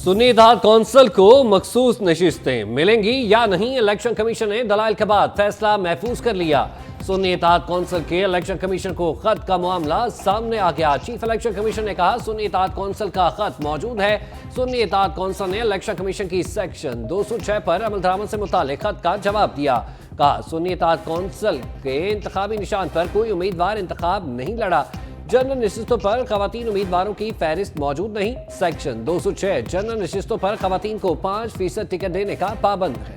सुन्नी इत्तेहाद council को मखसूस नशिस्तें मिलेंगी या नहीं, इलेक्शन कमीशन ने दलाइल के बाद फैसला महफूज कर लिया। सुन्नी इत्तेहाद कौंसिल के इलेक्शन कमीशन को खत का मामला सामने आ गया। चीफ इलेक्शन कमीशन ने कहा सुन्नी इत्तेहाद कौंसिल का खत मौजूद है। सुन्नी इत्तेहाद कौंसिल ने इलेक्शन कमीशन की सेक्शन 206 पर अमलदरामद से मुतालिक खत का जवाब दिया। कहा सुन्नी इत्तेहाद कौंसिल के इंतखाबी निशान पर कोई उम्मीदवार इंतखाब नहीं लड़ा। जनरल नशिस्तों पर खवातीन उम्मीदवारों की फहरिस्त मौजूद नहीं। सेक्शन 206 जनरल नशिस्तों पर खवातीन को 5% टिकट देने का पाबंद है।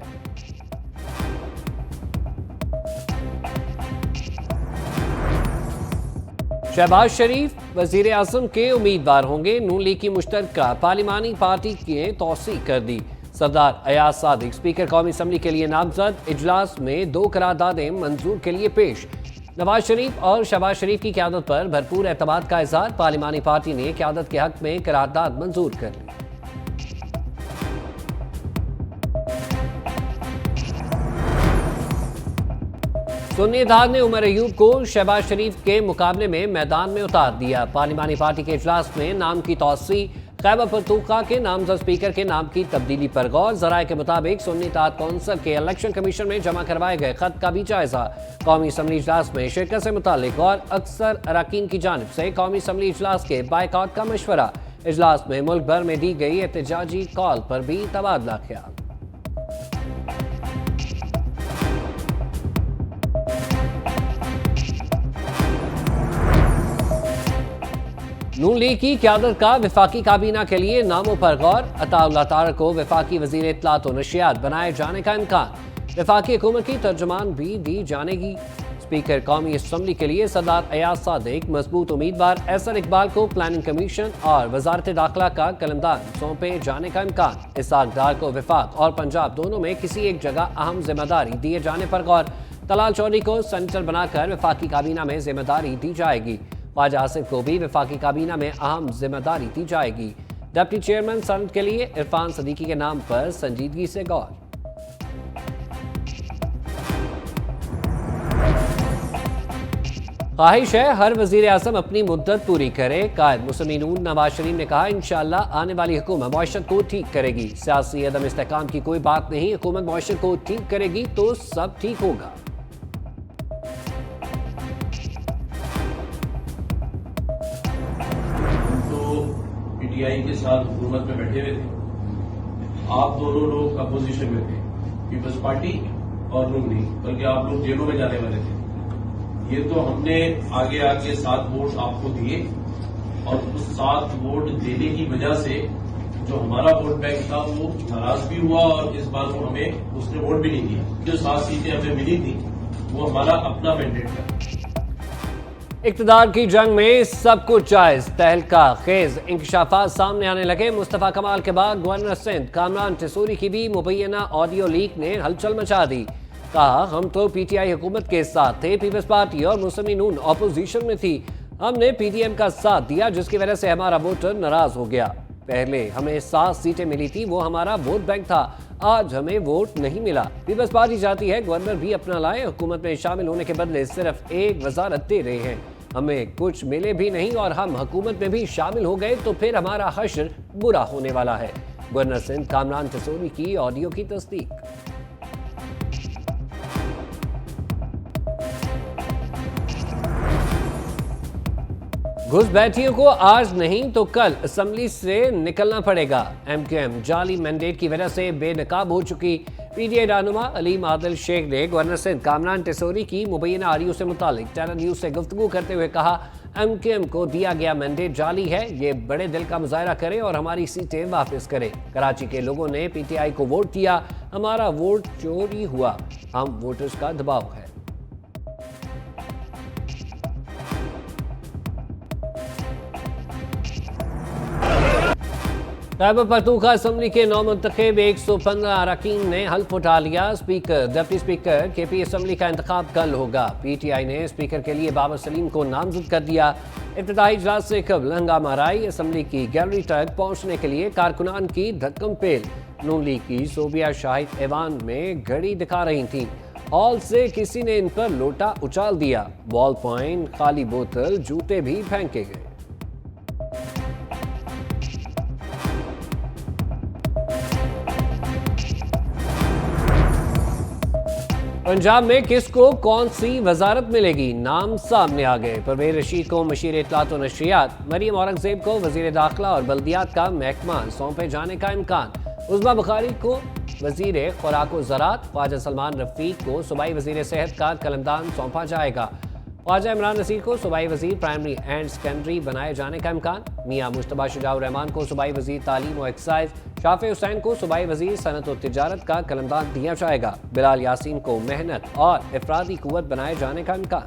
शहबाज शरीफ वजीर आजम के उम्मीदवार होंगे। नून लीग की मुश्तरका पार्लिमानी पार्टी ने तौसीक कर दी। सरदार अयाज सादिक स्पीकर कौमी असम्बली के लिए नामजद। इजलास में 2 करारदादें मंजूर के लिए पेश। नवाज शरीफ और शहबाज शरीफ की क़यादत पर भरपूर एतमाद का इजहार। पार्लिमानी पार्टी ने क़यादत के हक में करारदाद मंजूर कर ली। सुन्नी इत्तेहाद ने उमर अयूब को शहबाज शरीफ के मुकाबले में मैदान में उतार दिया। पार्लिमानी पार्टी के इजलास में नाम की तौसी, खैबर पख्तूनख्वा के नामजद स्पीकर के नाम की तब्दीली पर गौर। जराये के मुताबिक सुन्नी इत्तेहाद कौंसिल के इलेक्शन कमीशन में जमा करवाए गए खत का भी जायजा। कौमी असम्बली इजलास में शिरकत से मुतालिक और अक्सर अरकान की जानिब से कौमी असम्बली इजलास के बायकॉट का मशवरा। इजलास में मुल्क भर में दी गई एहतजाजी कॉल पर भी तबादला ख्याल। नून लीग की क़यादत का वफाकी काबीना के लिए नामों पर गौर। अताउल्लाह तारक को वफाकी वजीर इत्तलात व नशियात बनाए जाने का इम्कान। वफाकी हुकूमत की तर्जुमान भी दी जानेगी। स्पीकर कौमी असम्बली के लिए सरदार अयाज सादिक मजबूत उम्मीदवार। एहसन इकबाल को प्लानिंग कमीशन और वजारत दाखिला का कलमदान सौंपे जाने का इम्कान। इसहाक डार को वफाक और पंजाब दोनों में किसी एक जगह अहम जिम्मेदारी दिए जाने पर गौर। तलाल चौधरी को सेनेटर बनाकर वफाकी काबीना में जिम्मेदारी दी जाएगी। ख्वाजा आसिफ को भी वफाकी काबीना में अहम जिम्मेदारी दी जाएगी। डिप्टी चेयरमैन सनत के लिए इरफान सदीकी के नाम पर संजीदगी से गौर। ख्वाहिश है हर वजीर आजम अपनी मुद्दत पूरी करे। कायद मुस्लिम नून नवाज शरीफ ने कहा इंशाअल्लाह आने वाली हुकूमत मईशत को ठीक करेगी। सियासी अदम इस्तेहकाम की कोई बात नहीं, हुकूमत मईशत को ठीक करेगी तो सब ठीक होगा। पीटीआई के साथ हुकूमत में बैठे हुए थे। आप दोनों लोग अपोजिशन में थे, पीपल्स पार्टी और नून लीग, बल्कि आप लोग जेलों में जाने वाले थे। ये तो हमने आगे आके 7 वोट आपको दिए और उस 7 वोट देने की वजह से जो हमारा वोट बैंक था वो नाराज भी हुआ और इस बार वो हमें उसने वोट भी नहीं दिया। जो 7 सीटें हमें मिली थी वो हमारा अपना मैंडेट था। इक़्तिदार की जंग में सब कुछ जायज, तहलका खेज इंकशाफात सामने आने लगे। मुस्तफा कमाल के बाद गवर्नर सिंध कामरान टिसूरी की भी मुबैना ऑडियो लीक ने हलचल मचा दी। कहा हम तो पीटीआई हुकूमत के साथ थे, पीपल्स पार्टी और मुस्लिम नून अपोजिशन में थी। हमने पीडीएम का साथ दिया जिसकी वजह से हमारा वोटर नाराज हो गया। पहले हमें 7 सीटें मिली थी, वो हमारा वोट बैंक था। आज हमें वोट नहीं मिला। पीपल्स पार्टी चाहती है गवर्नर भी अपना लाए। हुकूमत में शामिल होने के बदले सिर्फ एक वजारत दे रहे हैं। हमें कुछ मिले भी नहीं और हम हुकूमत में भी शामिल हो गए तो फिर हमारा हश्र बुरा होने वाला है। गवर्नर सिंध कामरान टिसूरी की ऑडियो की तस्दीक। घुसपैठियों को आज नहीं तो कल असम्बली से निकलना पड़ेगा। एमक्यूएम जाली मैंडेट की वजह से बेनकाब हो चुकी। पीटीआई रहनुमा अलीम आदिल शेख ने गवर्नर सिंध कामरान टिसूरी की मुबैना ऑडियो से मुतालिक टेरर न्यूज से गुफ्तगू करते हुए कहा एमक्यूएम को दिया गया मैंडेट जाली है। ये बड़े दिल का मुजाहरा करे और हमारी सीटें वापस करे। कराची के लोगों ने पीटीआई को वोट दिया, हमारा वोट चोरी हुआ। हम वोटर्स का दबाव है। खैबर पख्तूनख्वा असम्बली के नौमुंतखब 115 अरकान ने हल्फ उठा लिया। Speaker deputy speaker KP assembly का इंतखाब कल होगा। पीटीआई ने स्पीकर के लिए बाबर सलीम को नामजद कर दिया। इब्तिदाई इजलास से कबल हंगामा राई असम्बली की गैलरी तक पहुंचने के लिए कारकुनान की धक्कम पेल। नून लीग की सोबिया शाहिद ऐवान में घड़ी दिखा रही थी। हॉल से किसी ने इन पर लोटा उछाल दिया। बॉल पॉइंट, खाली बोतल, जूते भी फेंके गए। पंजाब में किसको कौन सी वजारत मिलेगी, नाम सामने आ गए। परवेज रशीद को मशीर इत्तलात व नशरियात, मरियम औरंगजेब को वजीर दाखिला और बल्दियात का महकमा सौंपे जाने का इम्कान। उस्मा बुखारी को वजीर खुराक व ज़राअत, ख्वाजा सलमान रफीक को सूबाई वजीर सेहत का कलमदान सौंपा जाएगा। ख्वाजा इमरान नसीर को सूबाई वजीर प्राइमरी एंड सेकेंडरी बनाए जाने का इम्कान। मियाँ मुश्तबा शुजाउर रहमान को सूबाई वजीर तालीम व एक्साइज, शाफे हुसैन को सूबाई वजीर सनत व तिजारत का कलमदान दिया जाएगा। बिलाल यासीन को मेहनत और इफरादी कुव्वत बनाए जाने का इम्कान।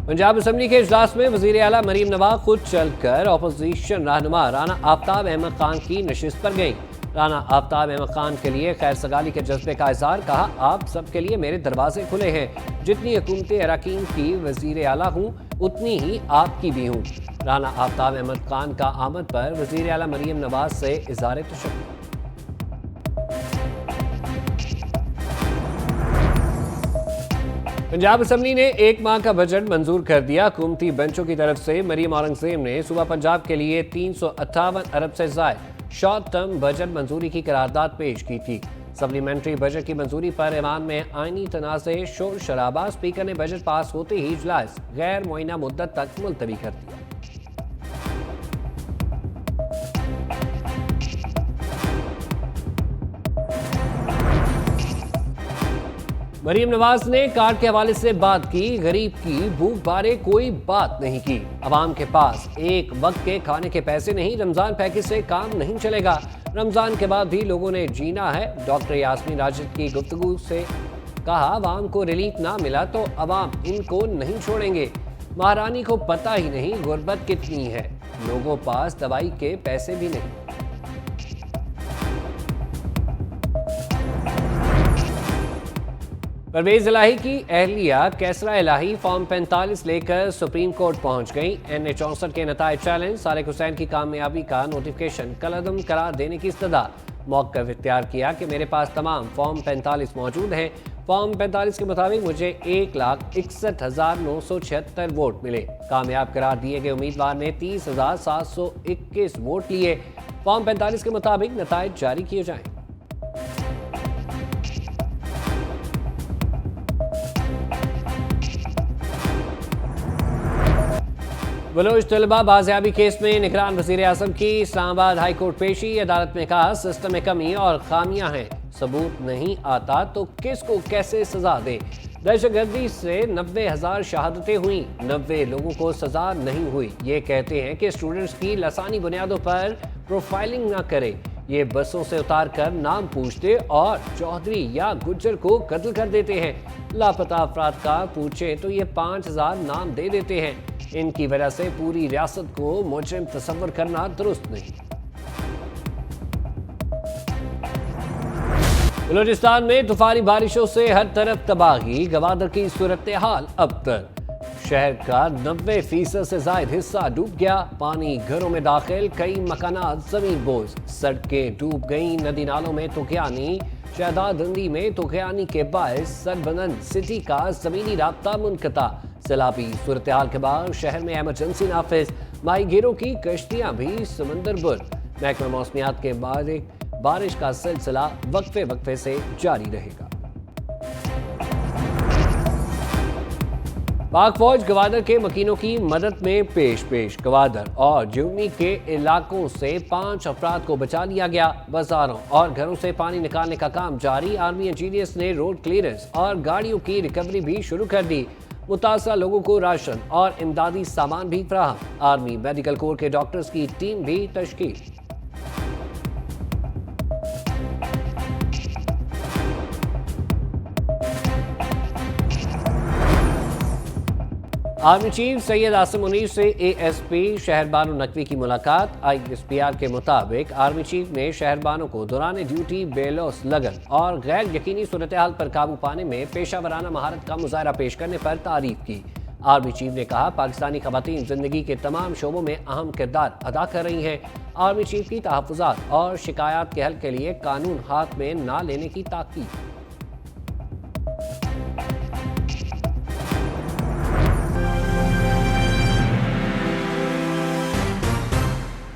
पंजाब असम्बली के इजलास में वजीर आला मरीम नवाज खुद चलकर अपोजिशन रहनुमा राना आफ्ताब अहमद खान की नशिस्त पर गई। राना आफ्ताब अहमद खान के लिए खैर सगाली के जज्बे का इजहार, कहा आप सब के लिए मेरे दरवाजे खुले हैं। जितनी हुकूमत अरकान की वजीर आला हूँ उतनी ही आपकी भी हूँ। राना आफ्ताब अहमद खान का आमद पर वजीर आला मरीम नवाज से इजहार तशक्कुर। पंजाब असम्बली ने 1 माह का बजट मंजूर कर दिया। हुकूमती बेंचों की तरफ से मरीम औरंगजेब ने सूबा पंजाब के लिए 358 अरब से ज़ायद शॉर्ट टर्म बजट मंजूरी की करारदाद पेश की थी। सप्लीमेंट्री बजट की मंजूरी पर ईरान में आईनी तनाज़े शोर शराबा। स्पीकर ने बजट पास होते ही इजलास गैर मुअय्यना मुद्दत तक मुलतवी कर दिया। मरीम नवाज ने कार्ड के हवाले से बात की। गरीब की भूख बारे कोई बात नहीं की। अवाम के पास एक वक्त के खाने के पैसे नहीं, रमजान पैकेज से काम नहीं चलेगा। रमजान के बाद भी लोगों ने जीना है। डॉक्टर यास्मीन राशिद की गुफ्तगू से कहा, अवाम को रिलीफ ना मिला तो अवाम इनको नहीं छोड़ेंगे। महारानी को पता ही नहीं गुर्बत कितनी है, लोगों पास दवाई के पैसे भी नहीं। परवेज इलाही की अहलिया कैसरा इलाही फॉर्म 45 लेकर सुप्रीम कोर्ट पहुंच गई। NA 64 के नतायज चैलेंज, सारिक हुसैन की कामयाबी का नोटिफिकेशन कलअदम करार देने की इस्तदा। मौक़िफ़ इख्तियार किया कि मेरे पास तमाम फॉर्म 45 मौजूद हैं। फॉर्म 45 के मुताबिक मुझे 1,61,976 वोट मिले। कामयाब करार दिए गए उम्मीदवार ने 30,721 वोट लिए। फॉर्म 45 के मुताबिक नतायज जारी किए जाएं। बलोच तलबा बाजियाबी केस में निगरान वज़ीर आज़म की इस्लामाबाद हाई कोर्ट पेशी। अदालत ने कहा, सिस्टम में कमी और खामियां हैं, सबूत नहीं आता तो किसको कैसे सजा दे। दहशतगर्दी से 90,000 शहादतें हुई, 90 लोगों को सजा नहीं हुई। ये कहते हैं कि स्टूडेंट्स की लसानी बुनियादों पर प्रोफाइलिंग ना करे। ये बसों से उतार कर नाम पूछते और चौधरी या गुज्जर को कत्ल कर देते हैं। लापता अफराद का पूछे तो ये 5,000 नाम दे देते हैं। इनकी वजह से पूरी रियासत को मुजरिम तस्वर करना दुरुस्त नहीं। बलूचिस्तान में तूफानी बारिशों से हर तरफ तबाही, गवादर की सूरत हाल अब तक। शहर का 90% से ज्यादा हिस्सा डूब गया। पानी घरों में दाखिल, कई मकानात जमीन बोझ। सड़कें डूब गई, नदी नालों में तुगयानी। शहदादंदी में तुगयानी के बायस सरबनंद सिटी का जमीनी राब्ता मुनक़ता। सैलाबी सूरत हाल के बाद शहर में एमरजेंसी नाफिज। माहीगीरों की कश्तियां भी समंदर बुर। महकमा मौसमियात के बाद बारिश का सिलसिला वक्फे वक्फे से जारी रहेगा। पाक फौज गवादर के मकीनों की मदद में पेश। गवादर और जुमी के इलाकों से 5 अफराद को बचा लिया गया। बाजारों और घरों से पानी निकालने का काम जारी। आर्मी इंजीनियर्स ने रोड क्लियरेंस और गाड़ियों की रिकवरी भी शुरू कर दी। मुतासरा लोगों को राशन और इमदादी सामान भी फराहम। आर्मी मेडिकल कोर के डॉक्टर्स की टीम भी तश्कील। आर्मी चीफ सैयद आसिम मुनीर से ASP शहरबानो नकवी की मुलाकात। ISPR के मुताबिक आर्मी चीफ ने शहरबानों को दौरान ड्यूटी बेलौस लगन और गैर यकीनी सूरत हाल पर काबू पाने में पेशा वराना महारत का मुजाहरा पेश करने पर तारीफ की। आर्मी चीफ ने कहा, पाकिस्तानी खवातीन जिंदगी के तमाम शोबों में अहम किरदार अदा कर रही हैं। आर्मी चीफ की तहफ़्फ़ुज़ात और शिकायत के हल के लिए कानून हाथ में ना लेने की ताकीद।